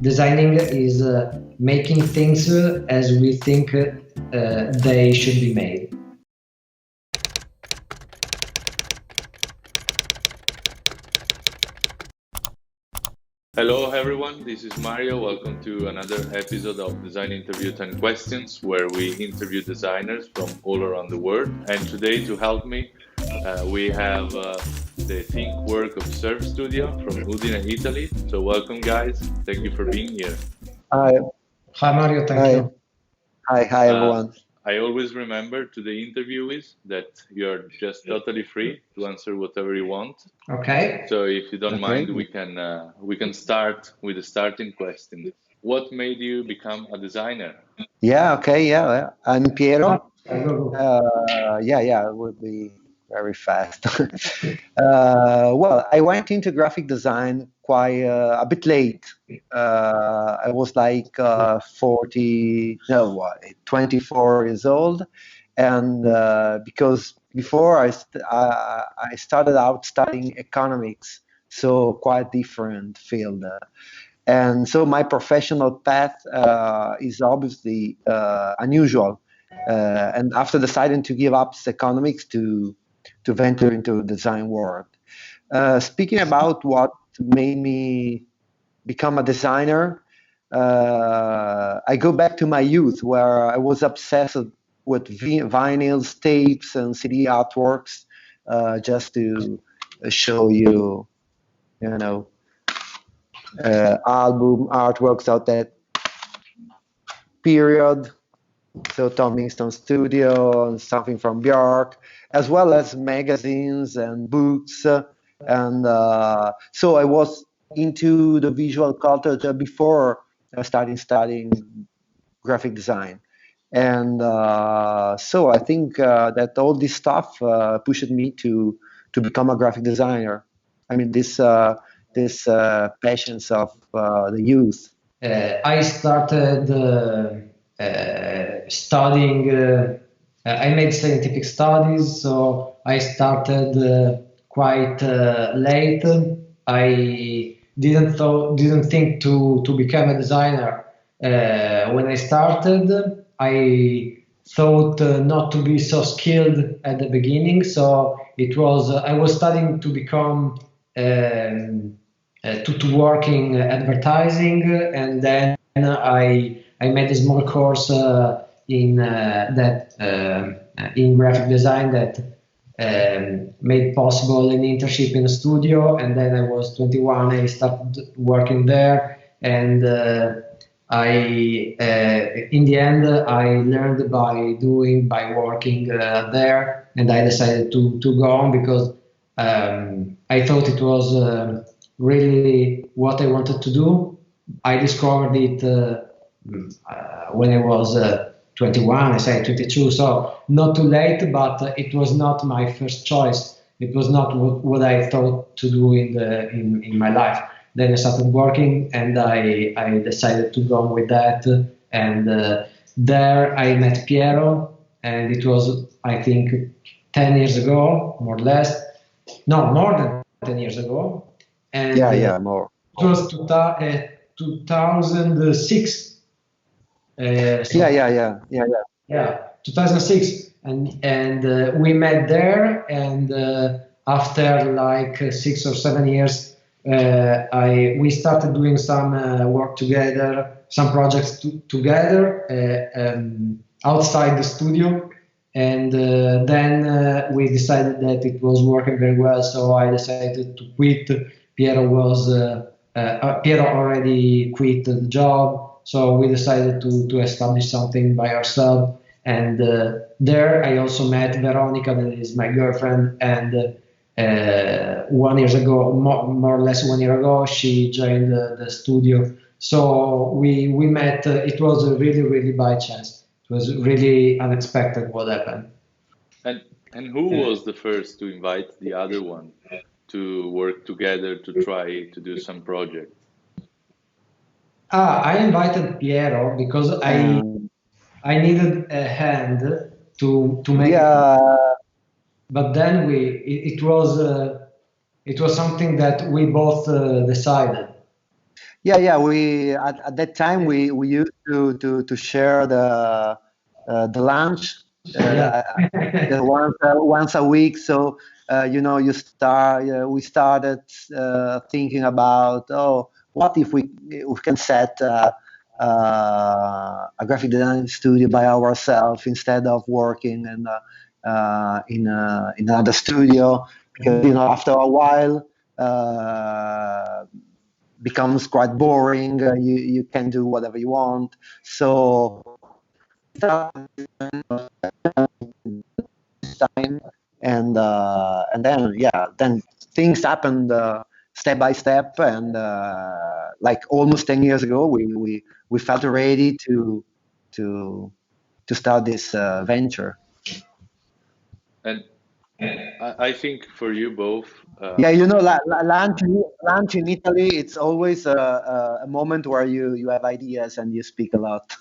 Designing is making things as we think they should be made. Hello everyone, this is Mario. Welcome to another episode of Design Interview 10 Questions, where we interview designers from all around the world. And today, to help me, we have the Think, Work, Observe studio from Udine, Italy. So welcome guys, thank you for being here. Hi. Hi Mario, thank you. Hi everyone. I always remember to the interviewees that you're just totally free to answer whatever you want. Okay. So if you don't mind, we can start with the starting question. What made you become a designer? Yeah. I'm Piero. It would be very fast. Well, I went into graphic design quite a bit late. I was like 24 years old, and because before I started out studying economics, so quite different field. And so my professional path is obviously unusual. And after deciding to give up economics to venture into the design world. Speaking about what made me become a designer, I go back to my youth where I was obsessed with vinyls, tapes, and CD artworks, just to show you, album artworks out that period. So Tom Hingston Studio and something from Bjork, as well as magazines and books. And so I was into the visual culture before starting studying graphic design. And so I think that all this stuff pushed me to become a graphic designer. I mean, this passions of the youth. I started studying. I made scientific studies, so I started quite late. I didn't think to become a designer. When I started, I thought not to be so skilled at the beginning. So it was I was studying to become to work in advertising, and then I made a small course in graphic design that made possible an internship in a studio. And then I was 21, I started working there, and in the end I learned by working there, and I decided to go on because I thought it was really what I wanted to do. I discovered it when I was 21, I say 22, so not too late, but it was not my first choice. It was not what I thought to do in my life. Then I started working, and I decided to go on with that. And there I met Piero, and it was, I think, 10 years ago, more or less. No, more than 10 years ago. And more. It was 2006. Yeah, 2006, and we met there, and after like 6 or 7 years, we started doing some work together, some projects together outside the studio, and then we decided that it was working very well, so I decided to quit. Piero already quit the job, so we decided to establish something by ourselves. And there I also met Veronica, that is my girlfriend, and 1 year ago, more or less 1 year ago, she joined the studio. So we met. It was really by chance. It was really unexpected what happened. And who was the first to invite the other one to work together to try to do some project? I invited Piero because I needed a hand to make. But then it was something that we both decided. Yeah. We at that time we used to share the lunch Yeah. once a week. So we started thinking about, oh, what if we can set a graphic design studio by ourselves instead of working in another studio, because after a while becomes quite boring. You can do whatever you want. So time, and then things happened step by step, and like almost 10 years ago, we felt ready to to start this venture. And I think for you both, Yeah, lunch in Italy, it's always a moment where you have ideas and you speak a lot.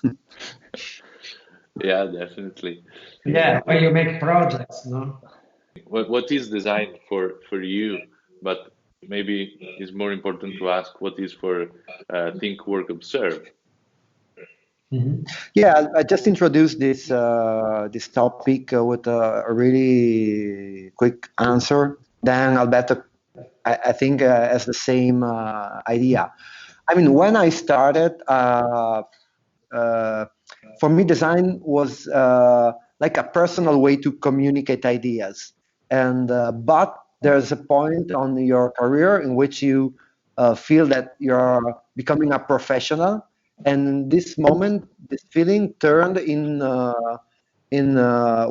yeah, definitely. Yeah, when you make projects, no? What is design for you? But maybe it's more important to ask what is for think, work, observe. Mhm. Yeah, I just introduced this topic with a really quick answer. Then Alberto, I think, has the same idea. I mean, when I started, uh, for me, design was like a personal way to communicate ideas. And but there's a point on your career in which you feel that you're becoming a professional, and this moment, this feeling turned in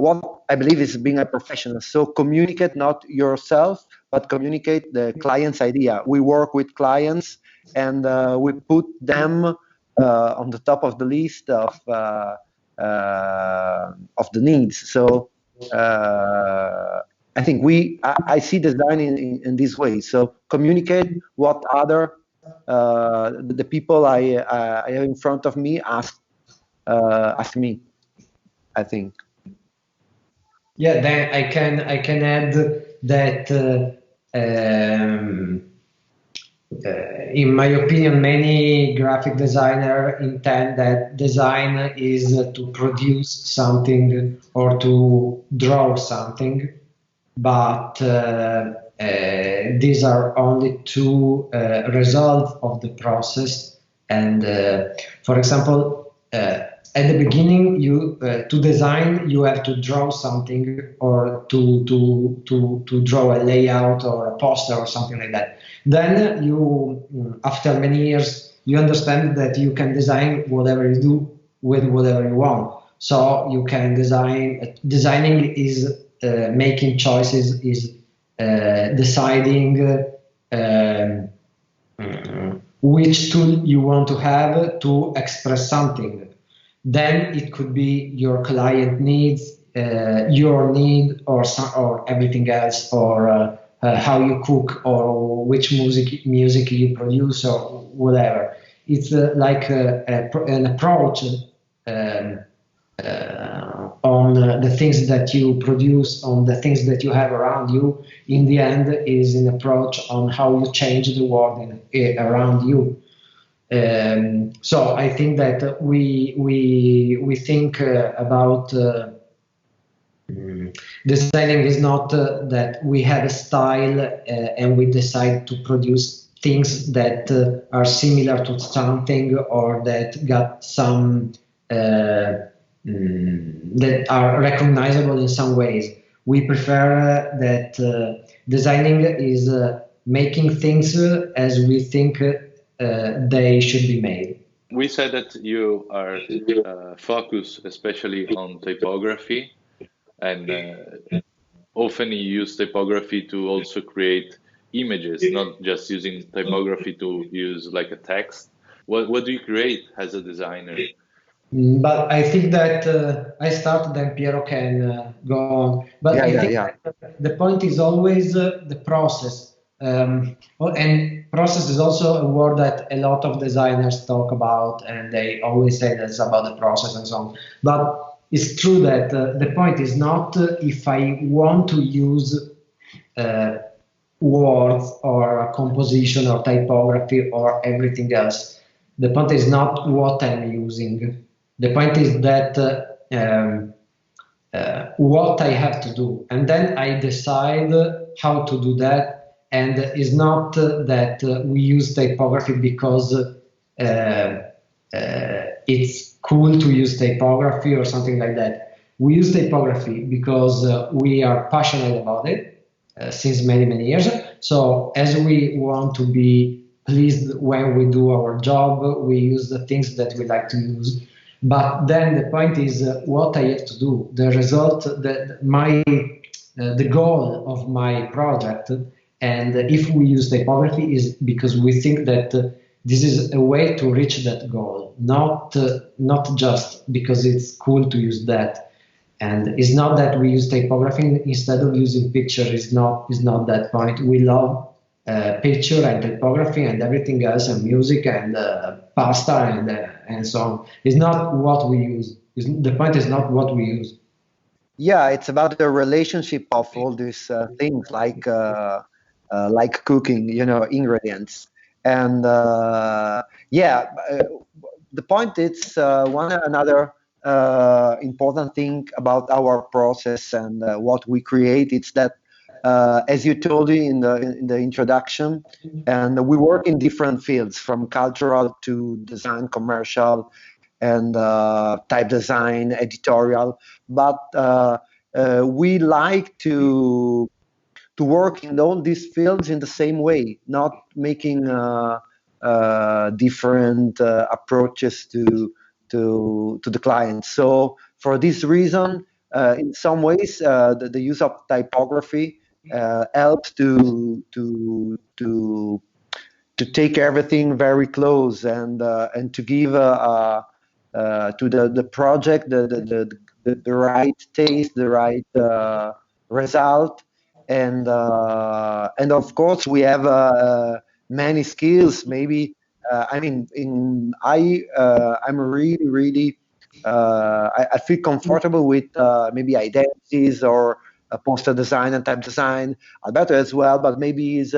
what I believe is being a professional. So communicate not yourself, but communicate the client's idea. We work with clients, and we put them on the top of the list of the needs. So I think I see design in this way. So communicate what other the people I have in front of me ask me, I think. Yeah, then I can add that in my opinion, many graphic designer intend that design is to produce something or to draw something, but these are only two results of the process. And for example, at the beginning, you to design, you have to draw something or to draw a layout or a poster or something like that. Then after many years, you understand that you can design whatever you do with whatever you want. So you can design. Designing is making choices, is deciding which tool you want to have to express something. Then it could be your client needs, your need, or everything else, or how you cook, or which music you produce, or whatever. It's like an approach on the things that you produce, on the things that you have around you. In the end, is an approach on how you change the world around you. So I think that we think about designing is not that we have a style and we decide to produce things that are similar to something, or that got some that are recognizable in some ways. We prefer that designing is making things as we think they should be made. We said that you are focused especially on typography, and often you use typography to also create images, not just using typography to use like a text. What do you create as a designer? But I think that I start, then Piero can go on. But I think that the point is always the process. And process is also a word that a lot of designers talk about, and they always say that's about the process and so on. But it's true that the point is not if I want to use uh, words or composition or typography or everything else. The point is not what I'm using. The point is that what I have to do, and then I decide how to do that. And it's not that we use typography because it's cool to use typography or something like that. We use typography because we are passionate about it since many years. So as we want to be pleased when we do our job, we use the things that we like to use. But then the point is what I have to do. The result, the goal of my project, and if we use typography is because we think that this is a way to reach that goal, not just because it's cool to use that. And it's not that we use typography instead of using picture. Is not that point. We love picture and typography and everything else, and music and pasta and so on. It's not what we use. The point is not what we use. Yeah, it's about the relationship of all these things like cooking, ingredients. And the point is one another important thing about our process and what we create. It's that, as you told me in the introduction, and we work in different fields, from cultural to design, commercial, and type design, editorial. But we like to work in all these fields in the same way, not making different approaches to the client. So for this reason, in some ways, the use of typography helps to take everything very close and to give to the project the right taste, the right result, and of course we have many skills. Maybe I'm really I feel comfortable with maybe identities or poster design and type design. Alberto as well, but maybe he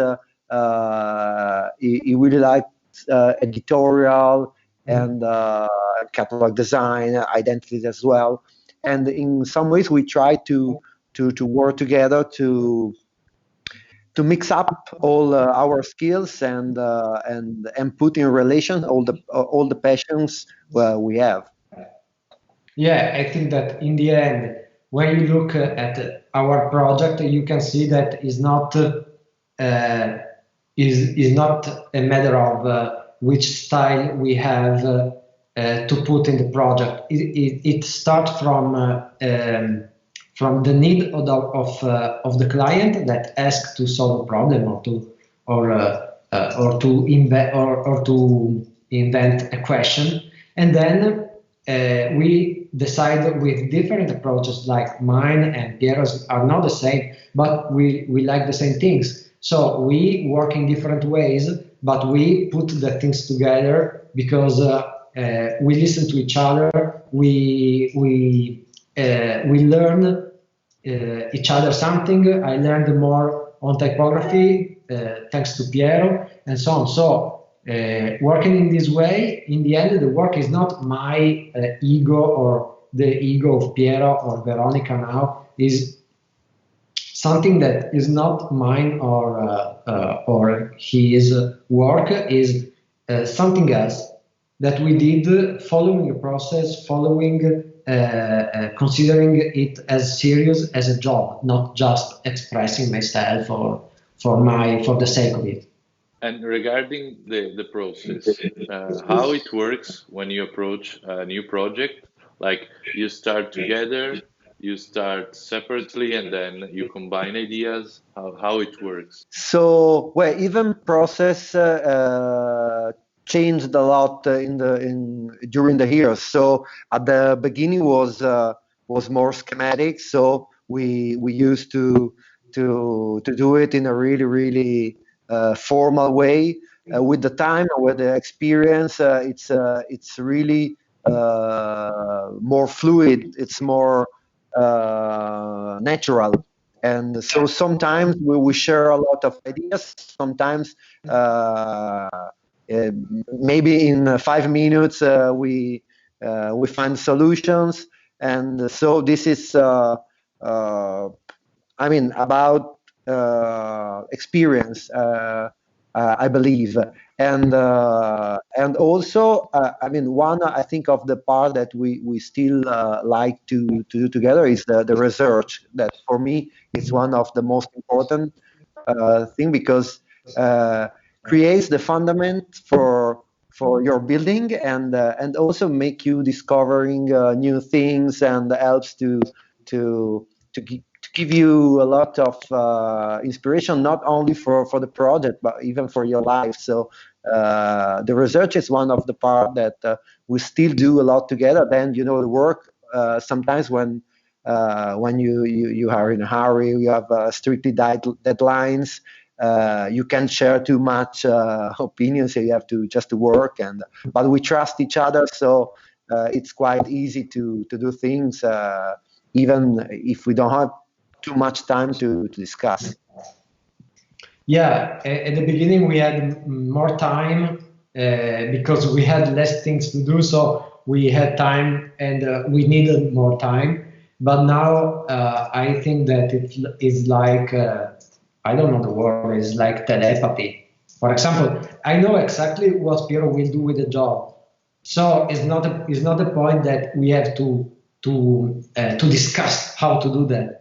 really likes editorial and catalog design, identities as well. And in some ways, we try to work together to mix up all our skills and put in relation all the passions we have. Yeah, I think that in the end, when you look at our project, you can see that is not is not a matter of which style we have to put in the project. It starts from the need of the client that asks to solve a problem or to invent a question, and then we decide with different approaches. Like mine and Piero's are not the same, but we like the same things. So we work in different ways, but we put the things together because we listen to each other. We learn each other something. I learned more on typography thanks to Piero and so on. So working in this way, in the end, the work is not my ego or the ego of Piero or Veronica now. Is something that is not mine or his work. Is something else that we did following a process, considering it as serious as a job, not just expressing myself for the sake of it. And regarding the process, how it works when you approach a new project, like you start together, you start separately, and then you combine ideas, how it works? So, well, even process changed a lot during the years. So at the beginning was more schematic. So we used to do it in a really formal way. With the time, with the experience, it's really more fluid. It's more natural. And so sometimes we share a lot of ideas. Sometimes maybe in 5 minutes we find solutions. And so this is about experience, I believe, and also, one I think of the part that we still like to do together is the research. That for me is one of the most important thing, because creates the fundament for your building, and also make you discovering new things, and helps to give you a lot of inspiration, not only for the project, but even for your life. So the research is one of the part that we still do a lot together. Then, the work, sometimes when you are in a hurry, you have strictly deadlines, you can't share too much opinions, so you have to just to work. But we trust each other, so it's quite easy to do things, even if we don't have too much time to discuss. Yeah, at the beginning we had more time because we had less things to do, so we had time and we needed more time. But now I think that it is like, I don't know the word, it's like telepathy. For example, I know exactly what Piero will do with the job. So it's not the point that we have to discuss how to do that.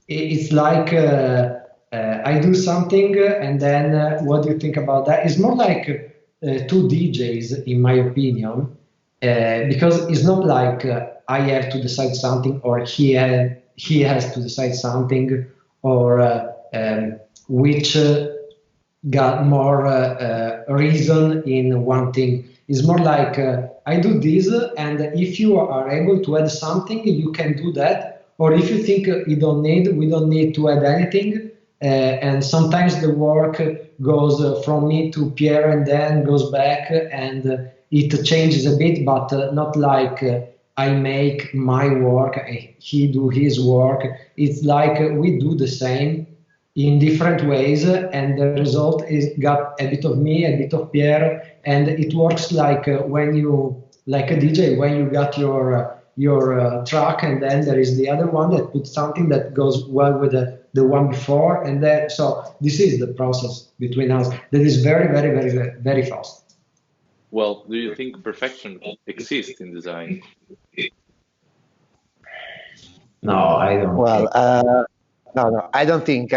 It's like I do something and then what do you think about that? It's more like two DJs, in my opinion, because it's not like I have to decide something or he has to decide something, or which got more reason in one thing. It's more like I do this, and if you are able to add something, you can do that. Or if you think we don't need to add anything. And sometimes the work goes from me to Piero and then goes back, and it changes a bit, but not like I make my work, he do his work. It's like we do the same in different ways, and the result is got a bit of me, a bit of Piero, and it works like when you, like a DJ, when you got your track, and then there is the other one that puts something that goes well with the one before, and then so this is the process between us that is very, very, very, very fast. Well, do you think perfection exists in design? No, I don't Well, think. no, I don't think.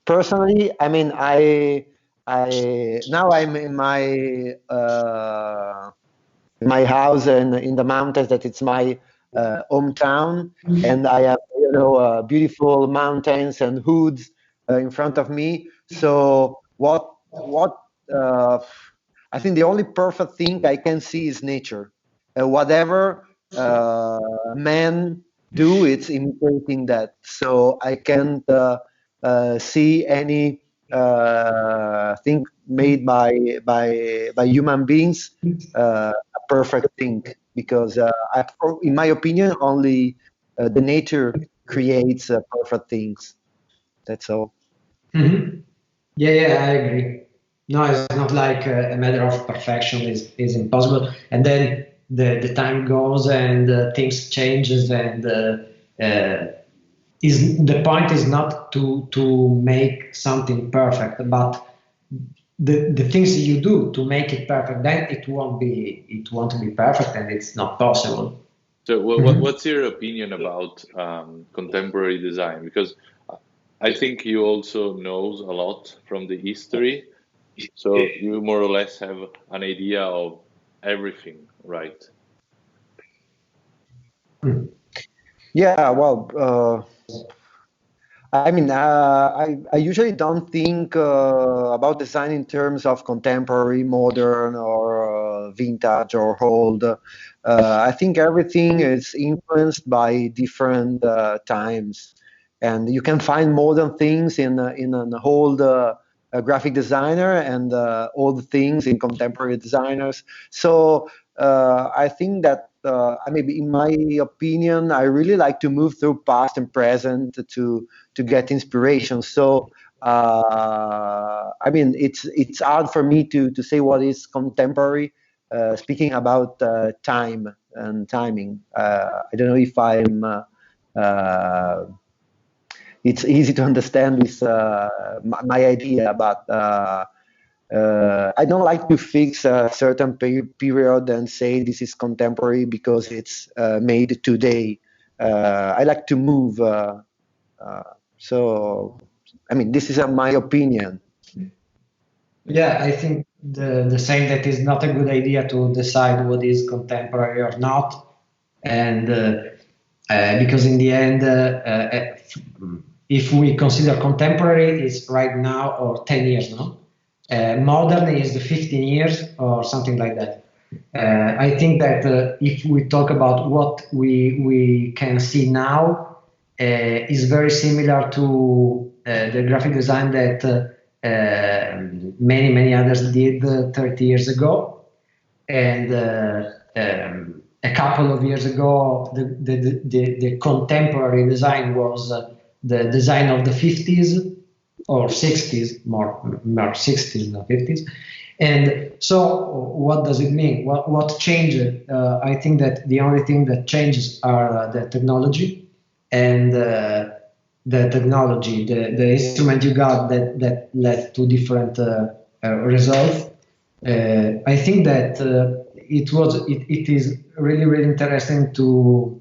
Personally, I now I'm in my house in the mountains. That it's my hometown, and I have beautiful mountains and woods in front of me. So what uh, I think the only perfect thing I can see is nature. Whatever man do, it's imitating that. So I can't see any thing made by human beings a perfect thing, because in my opinion, only the nature creates perfect things. That's all. Mhm. Yeah, yeah, I agree. No, it's not like a matter of perfection is impossible. And then the time goes and things changes, and is the point is not to make something perfect, but the things you do to make it perfect. Then it won't be perfect, and it's not possible. So, Mhm. what's your opinion about contemporary design? Because I think you also knows a lot from the history, so you more or less have an idea of everything, right? Yeah, well, I usually don't think about design in terms of contemporary, modern, or vintage or old. I think everything is influenced by different times, and you can find modern things in an old graphic designer, and old things in contemporary designers. So I think that maybe in my opinion, I really like to move through past and present to get inspiration. So it's hard for me to say what is contemporary. Speaking about time and timing, I don't know if it's easy to understand this my idea, but I don't like to fix a certain period and say this is contemporary because it's made today. I like to move. So, this is my opinion. Yeah, I think the same, that is not a good idea to decide what is contemporary or not, and because in the end, if we consider contemporary, it's right now or 10 years, no? Modern is 15 years or something like that. I think that if we talk about what we can see now, is very similar to the graphic design that many others did 30 years ago, and a couple of years ago the contemporary design was the design of the 50s or 60s, more 60s than 50s. And so what does it mean? What changed? I think that the only thing that changes are the technology, and the technology, the instrument you got that led to different results. I think that it is really interesting to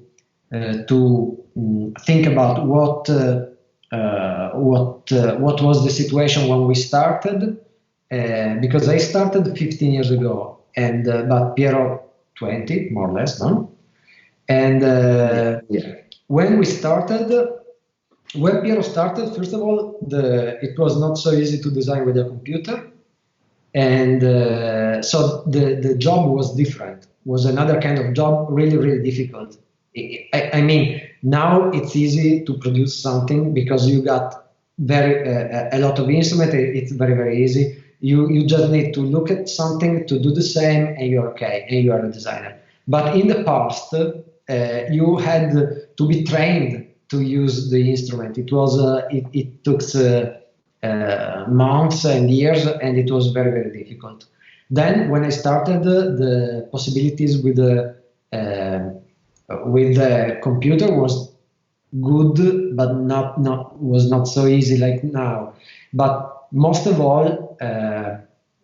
think about what was the situation when we started, because I started 15 years ago, and but Piero 20 more or less, no? And when Piero started, first of all, it was not so easy to design with a computer. And so the job was different, was another kind of job, really difficult. I mean, now it's easy to produce something because you got a lot of instruments. It's very easy. You just need to look at something to do the same, and you're okay, and you are a designer. But in the past, you had to be trained to use the instrument. It took months and years, and it was very difficult. Then when I started, the possibilities with the computer was good, but was not so easy like now. But most of all,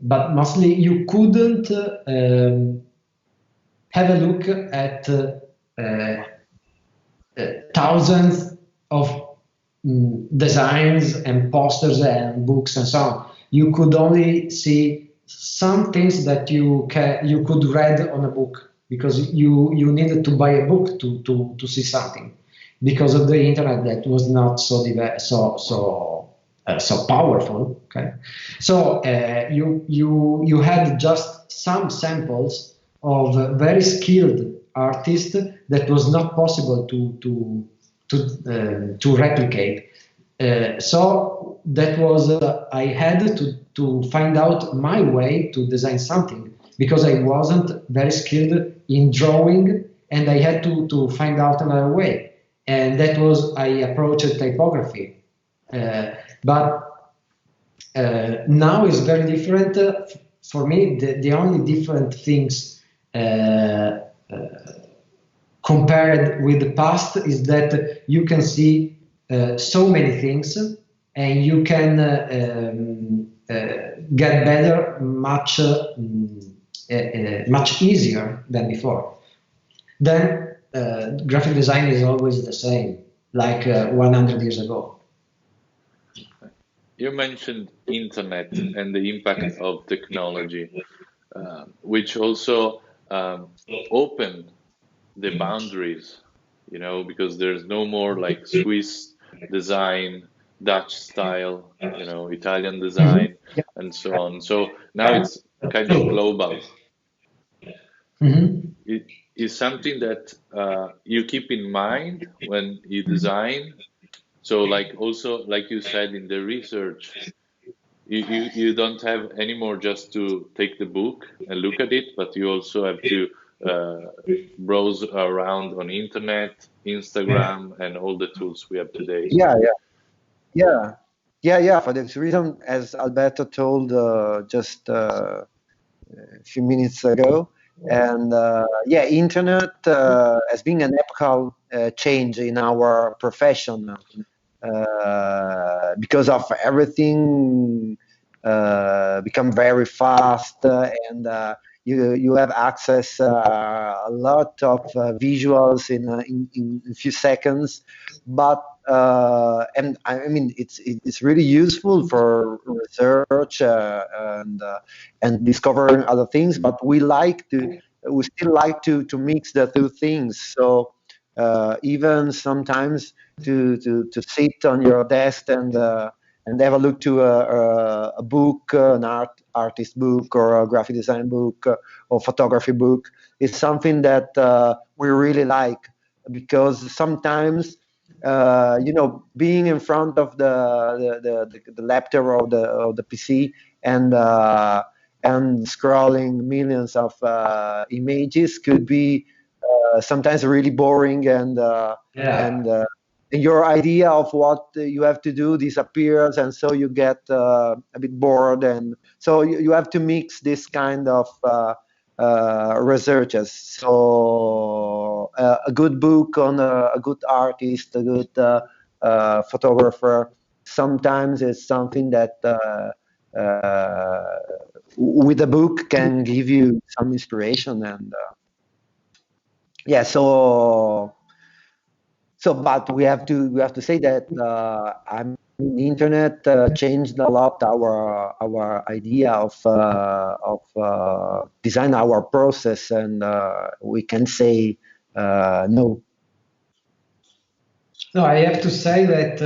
but mostly you couldn't have a look at thousands of designs and posters and books and so on. You could only see some things that you could read on a book, because you needed to buy a book to see something, because of the internet that was not so powerful. Okay, so you had just some samples of very skilled artists that was not possible to replicate. So that was I had to find out my way to design something, because I wasn't very skilled in drawing, and I had to find out another way. And that was, I approached typography. But now is very different. For me, the only different things compared with the past is that you can see so many things, and you can get better much easier than before. Then graphic design is always the same, like 100 years ago. You mentioned internet and the impact of technology, which also opened the boundaries, because there's no more like Swiss design, Dutch style, Italian design, and so on. So now it's kind of global. It is something that you keep in mind when you design. So like also, like you said in the research, you don't have anymore just to take the book and look at it, but you also have to browse around on internet, Instagram, and all the tools we have today. Yeah, yeah. For this reason, as Alberto told just a few minutes ago, and yeah, internet has been an epochal change in our profession because of everything become very fast and you have access a lot of visuals in a few seconds, but and I mean it's really useful for research and discovering other things, but we still like to mix the two things. So even sometimes to sit on your desk and have a look to a book, an artist book or a graphic design book or photography book is something that we really like, because sometimes being in front of the laptop or the PC and scrolling millions of images could be sometimes really boring and your idea of what you have to do disappears, and so you get a bit bored, and so you have to mix this kind of researches. So a good book on a good artist, a good photographer, sometimes it's something that with a book can give you some inspiration and yeah. But we have to say that the internet changed a lot our idea of design, our process, and we can say no. No, I have to say that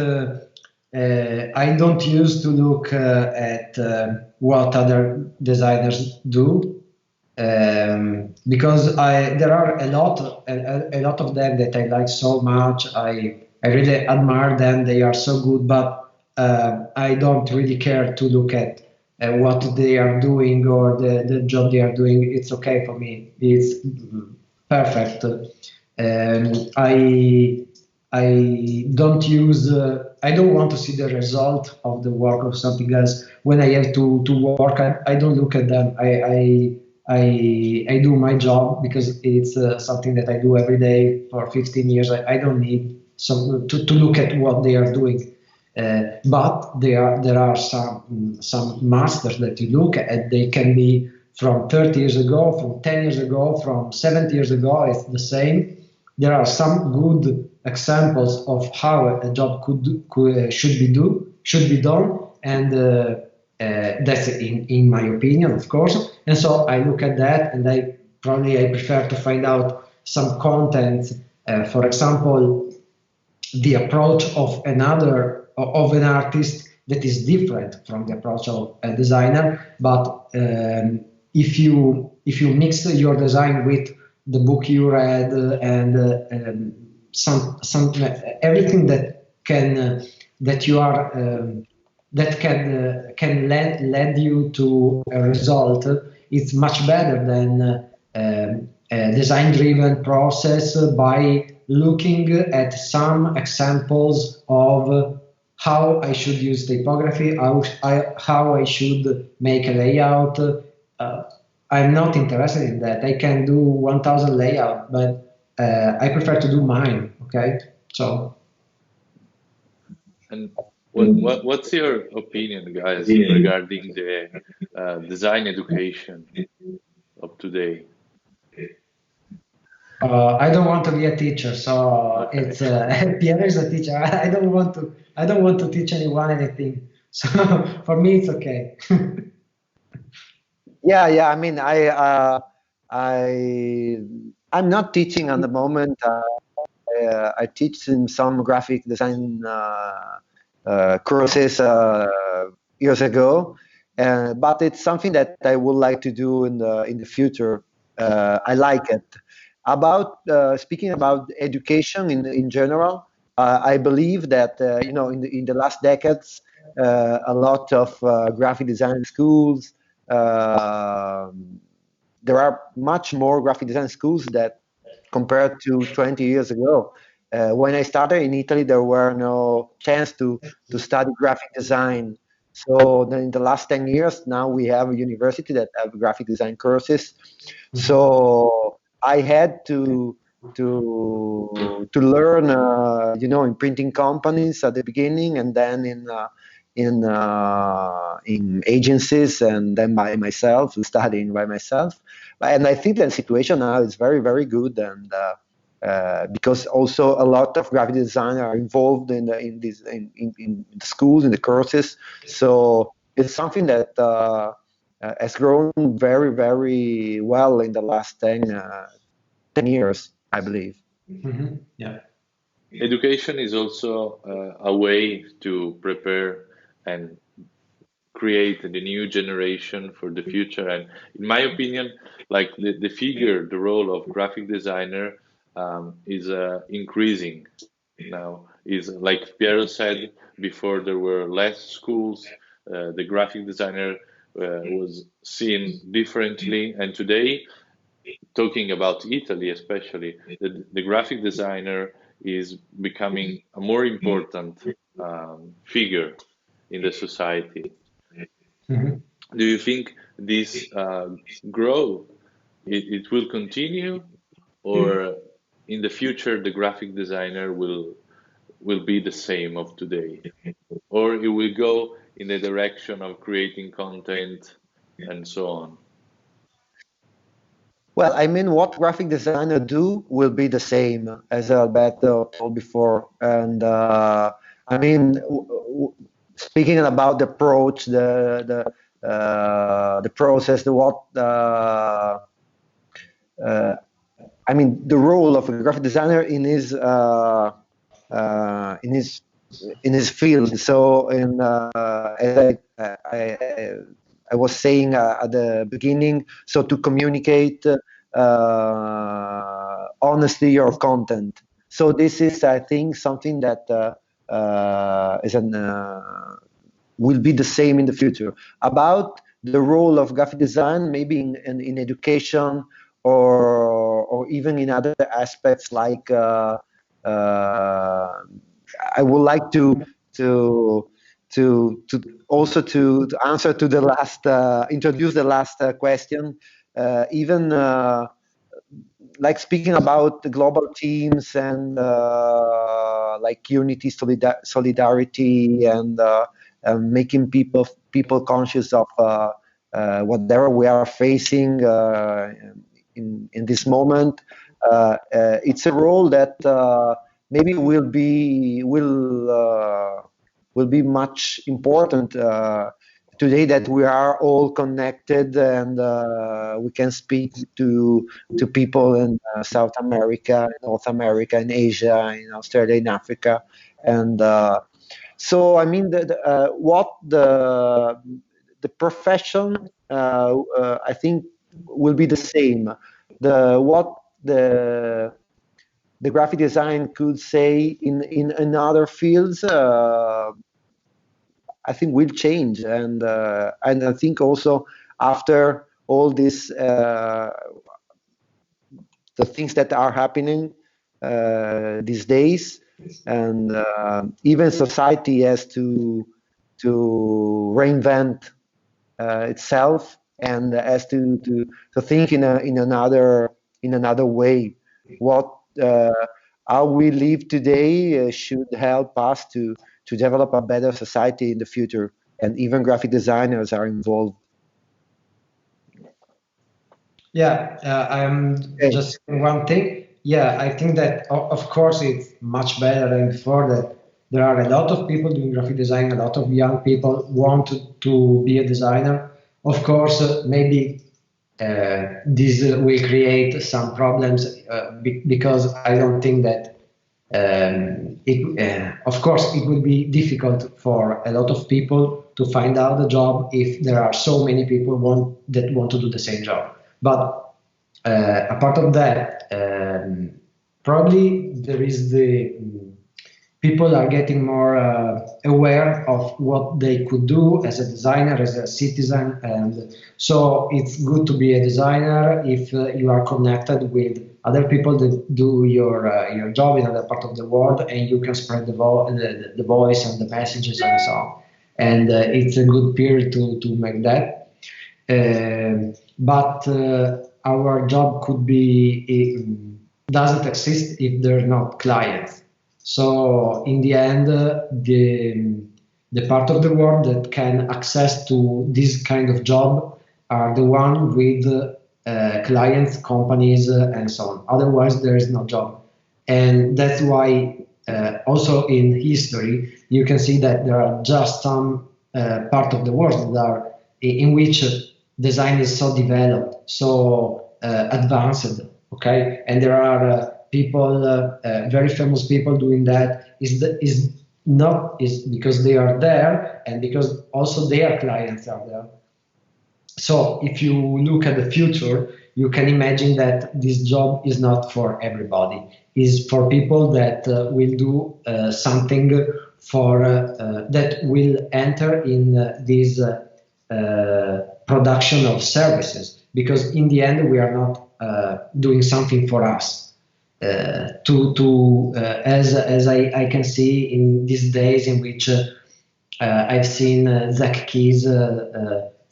I don't used to look at what other designers do, because there are a lot of them that I like so much. I really admire them. They are so good, but I don't really care to look at what they are doing or the job they are doing. It's okay for me. It's perfect. I don't use. I don't want to see the result of the work of something else. When I have to work, I don't look at them. I do my job because it's something that I do every day for 15 years. I don't need to look at what they are doing. But there are some masters that you look at. They can be from 30 years ago, from 10 years ago, from 70 years ago. It's the same. There are some good examples of how a job should be done, and that's in my opinion, of course. And so I look at that, and I prefer to find out some content. For example, the approach of an artist that is different from the approach of a designer. But if you mix your design with the book you read and some everything that can lead you to a result, it's much better than a design-driven process by looking at some examples of how I should use typography, how I should make a layout. I'm not interested in that. I can do 1,000 layout, but I prefer to do mine. Okay, so. And what's your opinion, guys, regarding the design education of today? I don't want to be a teacher, so Okay. it's Piero is a teacher. I don't want to teach anyone anything. So for me, it's okay. Yeah. I mean, I'm not teaching at the moment. I teach in some graphic design courses years ago, but it's something that I would like to do in the future. I like it. About speaking about education in general, I believe that in the last decades, a lot of graphic design schools there are much more graphic design schools that compared to 20 years ago. When I started in Italy, there were no chance to study graphic design. So then in the last 10 years, now we have a university that have graphic design courses. So I had to learn, in printing companies at the beginning, and then in agencies, and then by myself, studying by myself. And I think the situation now is very, very good, and because also a lot of graphic designers are involved in the schools, in the courses. So it's something that has grown very, very well in the last 10 years, I believe. Yeah. Education is also a way to prepare and create the new generation for the future. And in my opinion, like the role of graphic designer is increasing now. Is like Piero said before, there were less schools. The graphic designer was seen differently, and today, talking about Italy especially, the graphic designer is becoming a more important figure in the society. Do you think this growth it will continue, or in the future the graphic designer will be the same of today, or it will go in the direction of creating content and so on? Well, I mean, what graphic designer do will be the same as Alberto told before. And I mean, speaking about the approach, the process, I mean, the role of a graphic designer in his field. So, as I was saying at the beginning, so to communicate honestly your content. So this is, I think, something that will be the same in the future. About the role of graphic design, maybe in education, or even in other aspects, like I would like to also to answer to the last introduce the last question, even like speaking about the global teams, and like unity, solidarity, and making people conscious of whatever we are facing in this moment. It's a role that maybe will be much important today, that we are all connected, and we can speak to people in South America, North America, in Asia, in Australia, in Africa. And so I mean, what the profession I think will be the same. What the graphic design could say in other fields, I think will change, and I think also after all this, the things that are happening these days, and even society has to reinvent itself, and has to think in another way. What how we live today should help us to develop a better society in the future, and even graphic designers are involved. Yeah, I'm just saying one thing. Yeah, I think that of course it's much better than before, that there are a lot of people doing graphic design, a lot of young people want to be a designer. Of course, maybe this will create some problems because I don't think that of course it will be difficult for a lot of people to find out a job if there are so many people that want to do the same job. But apart of that, probably there is the people are getting more aware of what they could do as a designer, as a citizen, and so it's good to be a designer if you are connected with other people that do your job in other part of the world, and you can spread the voice and the messages and so on. And it's a good period to make that. But our job could be doesn't exist if there are not clients. So in the end, the part of the world that can access to this kind of job are the one with clients, companies, and so on. Otherwise, there is no job. And that's why also in history, you can see that there are just some part of the world that are in which design is so developed, so advanced, okay? And there are people, very famous people doing that. Is because they are there and because also their clients are there. So if you look at the future, you can imagine that this job is not for everybody. It's for people that will do something for that will enter in this production of services. Because in the end, we are not doing something for us. As I can see in these days in which I've seen Zach Keys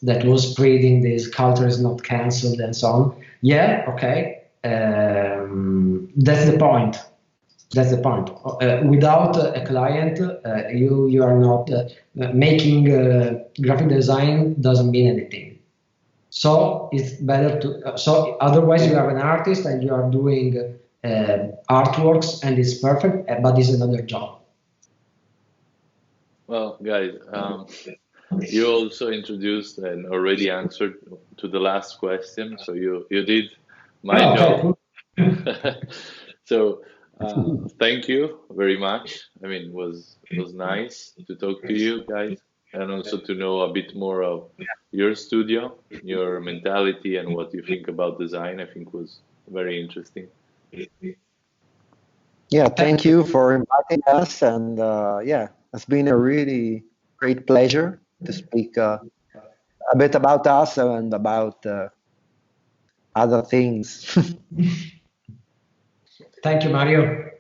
that was spreading this culture is not cancelled and so on. Yeah, okay, that's the point. That's the point. Without a client, you are not making graphic design doesn't mean anything. So it's better to. So otherwise, you are an artist and you are doing artworks and it's perfect, but it's another job. Well, guys, you also introduced and already answered to the last question, so you did my job. So thank you very much. I mean, it was nice to talk to you guys and also to know a bit more of your studio, your mentality, and what you think about design. I think was very interesting. Yeah, thank you for inviting us, and yeah, it's been a really great pleasure to speak a bit about us and about other things. Thank you, Mario.